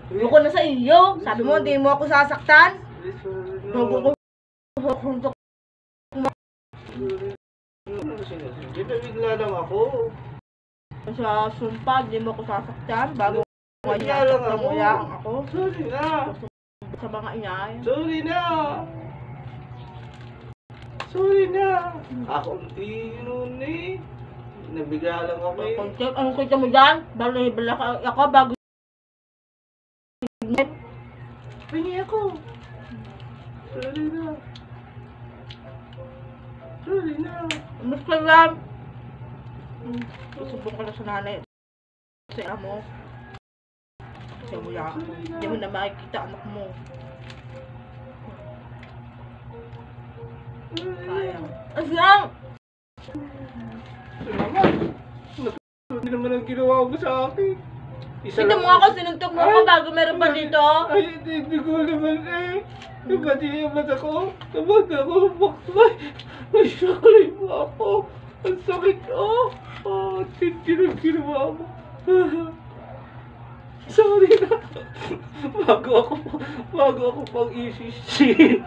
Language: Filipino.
Ayoko na sa iyo. Sabi mo, hindi mo ako sasaktan. Bigla lang ako. Sa sumpa, hindi mo ako sasaktan. Bago Bigla lang sasaktan mo lang ako. Sorry na. Sa mga inay. Sorry na. Sorry na. Ako nun eh. Nabigla lang ako eh. Anong kwento mo dyan? Bala ako bago Pingi ako. Sorry na. Sorry na. mas ka lang. Susubok ka na sa nanay. Kasi mo. Kasi wala ako. Hindi mo na makikita anak mo. Sayang. Asang! Salamat. Hindi naman ang ginawa mo sa akin. Ito mo ako, sinuntok mo ako bago meron pa dito. Ay, hindi ko naman eh. Nabat ako. Nabat ako. May saklay mo ako. Ang sakit oh. Hindi na ginawa mo. Sorry na. Bago ako pang isisi.